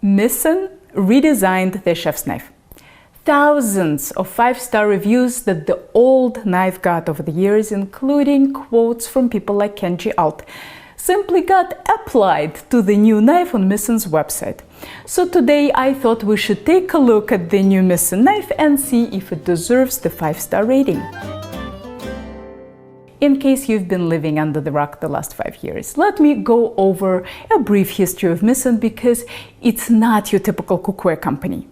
Misen redesigned their chef's knife. Thousands of 5-star reviews that the old knife got over the years, including quotes from people like Kenji Alt, simply got applied to the new knife on Misen's website. So today I thought we should take a look at the new Misen knife and see if it deserves the 5-star rating. In case you've been living under the rock the last 5 years, let me go over a brief history of Misen because it's not your typical cookware company.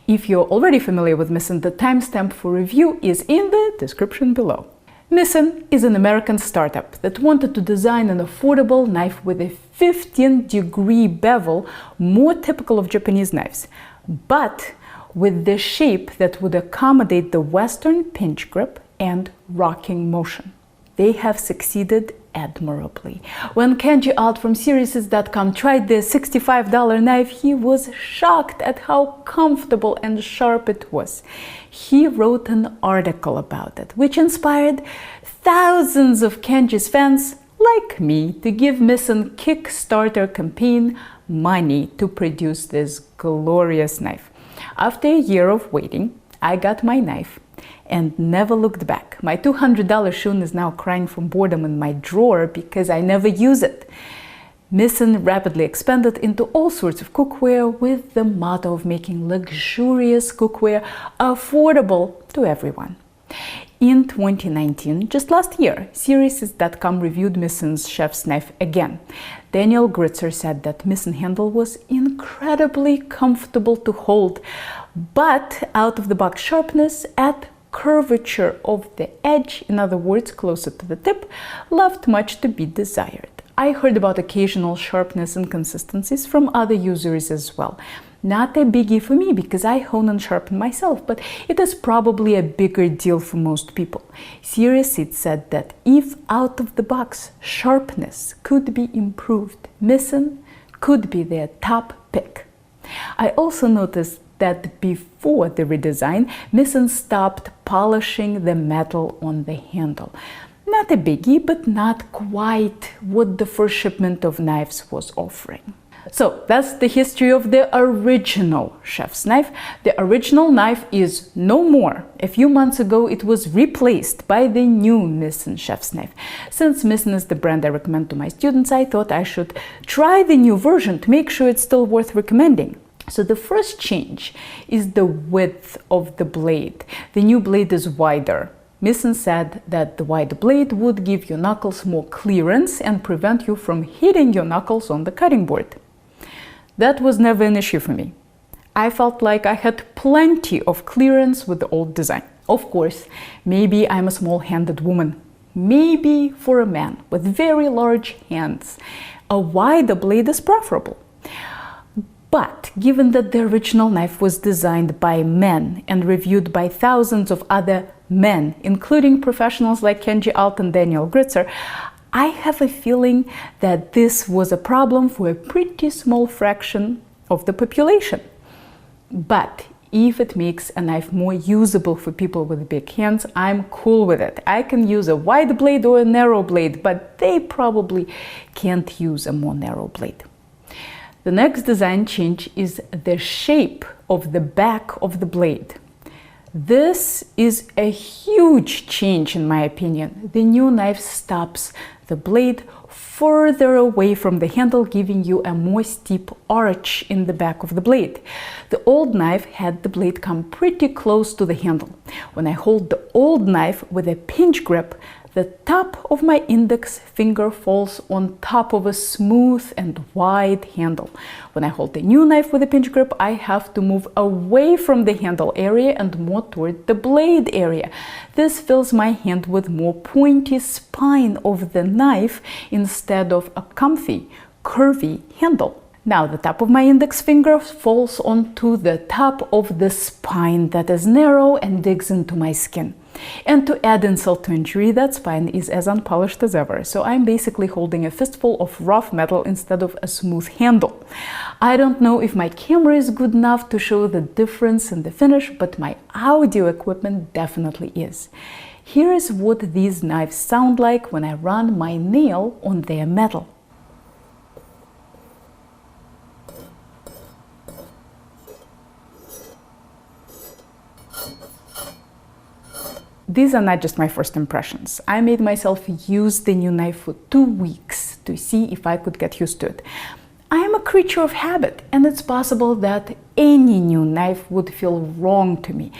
If you're already familiar with Misen, the timestamp for review is in the description below. Misen is an American startup that wanted to design an affordable knife with a 15-degree bevel, more typical of Japanese knives, but with the shape that would accommodate the Western pinch grip and rocking motion. They have succeeded admirably. When Kenji Alt from Seriousness.com tried the $65 knife, he was shocked at how comfortable and sharp it was. He wrote an article about it, which inspired thousands of Kenji's fans, like me, to give Misen Kickstarter campaign money to produce this glorious knife. After a year of waiting, I got my knife and never looked back. My $200 Shun is now crying from boredom in my drawer because I never use it. Misen rapidly expanded into all sorts of cookware with the motto of making luxurious cookware affordable to everyone. In 2019, just last year, Seriousness.com reviewed Misen's chef's knife again. Daniel Gritzer said that Misen handle was incredibly comfortable to hold, but out-of-the-box sharpness at curvature of the edge, in other words, closer to the tip, left much to be desired. I heard about occasional sharpness inconsistencies from other users as well. Not a biggie for me because I hone and sharpen myself, but it is probably a bigger deal for most people. Seriously said that if out-of-the-box sharpness could be improved, Misen could be their top pick. I also noticed that before the redesign, Misen stopped polishing the metal on the handle. Not a biggie, but not quite what the first shipment of knives was offering. So that's the history of the original chef's knife. The original knife is no more. A few months ago, it was replaced by the new Misen chef's knife. Since Misen is the brand I recommend to my students, I thought I should try the new version to make sure it's still worth recommending. So the first change is the width of the blade. The new blade is wider. Misen said that the wide blade would give your knuckles more clearance and prevent you from hitting your knuckles on the cutting board. That was never an issue for me. I felt like I had plenty of clearance with the old design. Of course, maybe I'm a small-handed woman. Maybe for a man with very large hands, a wider blade is preferable. But given that the original knife was designed by men and reviewed by thousands of other men, including professionals like Kenji Alt and Daniel Gritzer, I have a feeling that this was a problem for a pretty small fraction of the population. But if it makes a knife more usable for people with big hands, I'm cool with it. I can use a wide blade or a narrow blade, but they probably can't use a more narrow blade. The next design change is the shape of the back of the blade. This is a huge change in my opinion. The new knife stops the blade further away from the handle, giving you a more steep arch in the back of the blade. The old knife had the blade come pretty close to the handle. When I hold the old knife with a pinch grip, the top of my index finger falls on top of a smooth and wide handle. When I hold the new knife with a pinch grip, I have to move away from the handle area and more toward the blade area. This fills my hand with more pointy spine of the knife instead of a comfy, curvy handle. Now the top of my index finger falls onto the top of the spine that is narrow and digs into my skin. And to add insult to injury, that spine is as unpolished as ever, so I'm basically holding a fistful of rough metal instead of a smooth handle. I don't know if my camera is good enough to show the difference in the finish, but my audio equipment definitely is. Here is what these knives sound like when I run my nail on their metal. these are not just my first impressions. I made myself use the new knife for 2 weeks to see if I could get used to it. I am a creature of habit, and it's possible that any new knife would feel wrong to me.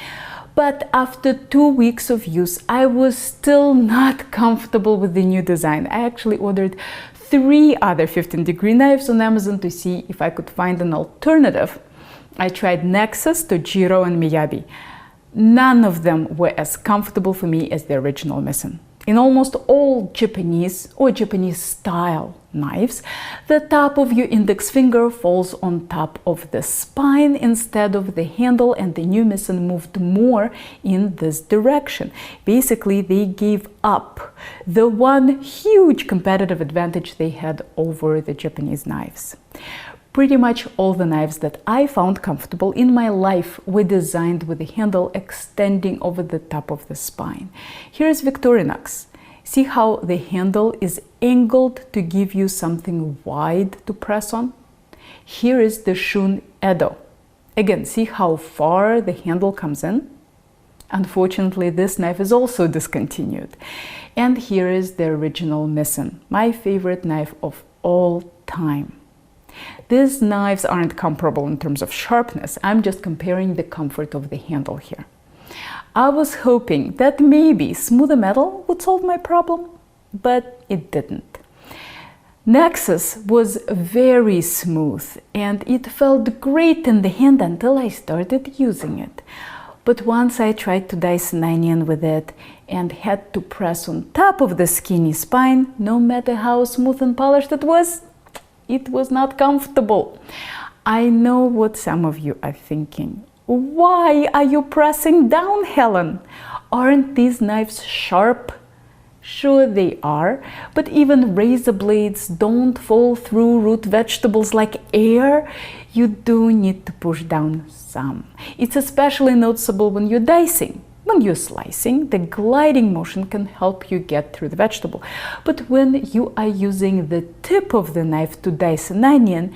But after 2 weeks of use, I was still not comfortable with the new design. I actually ordered 3 other 15-degree knives on Amazon to see if I could find an alternative. I tried Nexus, Tojiro, and Miyabi. None of them were as comfortable for me as the original Misen. In almost all Japanese or Japanese-style knives, the top of your index finger falls on top of the spine instead of the handle, and the new Misen moved more in this direction. Basically, they gave up the one huge competitive advantage they had over the Japanese knives. Pretty much all the knives that I found comfortable in my life were designed with the handle extending over the top of the spine. Here's Victorinox. See how the handle is angled to give you something wide to press on? Here is the Shun Edo. Again, see how far the handle comes in? Unfortunately, this knife is also discontinued. And here is the original Misen, my favorite knife of all time. These knives aren't comparable in terms of sharpness. I'm just comparing the comfort of the handle here. I was hoping that maybe smoother metal would solve my problem, but it didn't. Nexus was very smooth and it felt great in the hand until I started using it. But once I tried to dice an onion with it and had to press on top of the skinny spine, no matter how smooth and polished it was not comfortable. I know what some of you are thinking. Why are you pressing down, Helen? Aren't these knives sharp? Sure they are, but even razor blades don't fall through root vegetables like air. You do need to push down some. It's especially noticeable when you're dicing. When you're slicing, the gliding motion can help you get through the vegetable. But when you are using the tip of the knife to dice an onion,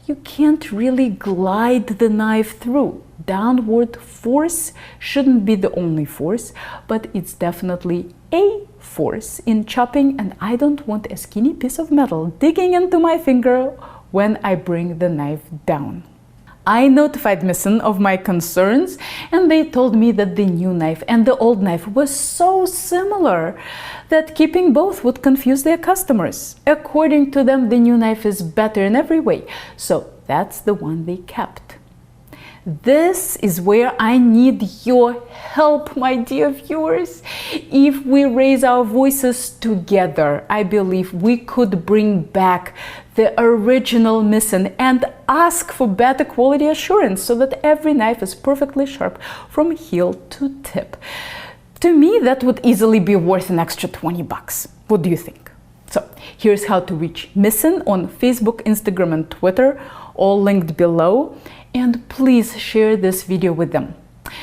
you can't really glide the knife through. Downward force shouldn't be the only force, but it's definitely a force in chopping, and I don't want a skinny piece of metal digging into my finger when I bring the knife down. I notified Misen of my concerns, and they told me that the new knife and the old knife were so similar that keeping both would confuse their customers. According to them, the new knife is better in every way, so that's the one they kept. This is where I need your help, my dear viewers. If we raise our voices together, I believe we could bring back the original Misen and ask for better quality assurance so that every knife is perfectly sharp from heel to tip. To me, that would easily be worth an extra $20. What do you think? So here's how to reach Misen on Facebook, Instagram, and Twitter, all linked below. And please share this video with them.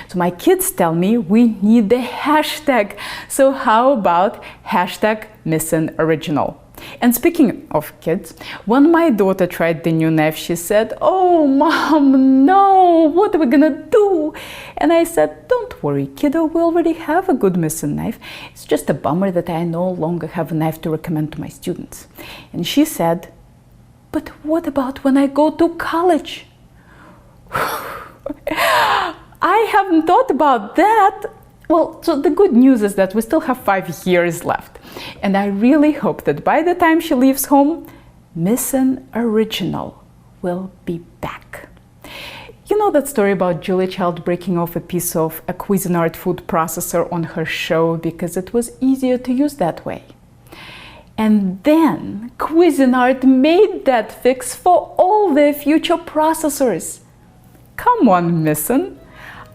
So my kids tell me we need the hashtag. So how about hashtag Misen Original? And speaking of kids, when my daughter tried the new knife, she said, "Oh, Mom, no, what are we gonna do?" And I said, "Don't worry, kiddo, we already have a good Misen knife. It's just a bummer that I no longer have a knife to recommend to my students." And she said, "But what about when I go to college?" I haven't thought about that. Well, so the good news is that we still have 5 years left. And I really hope that by the time she leaves home, Misen Original will be back. You know that story about Julia Child breaking off a piece of a Cuisinart food processor on her show because it was easier to use that way? And then Cuisinart made that fix for all their future processors. Come on, Misen.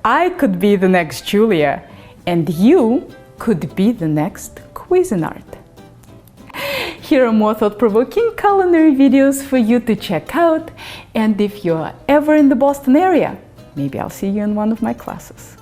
I could be the next Julia, and you could be the next Cuisinart. Here are more thought-provoking culinary videos for you to check out, and if you're ever in the Boston area, maybe I'll see you in one of my classes.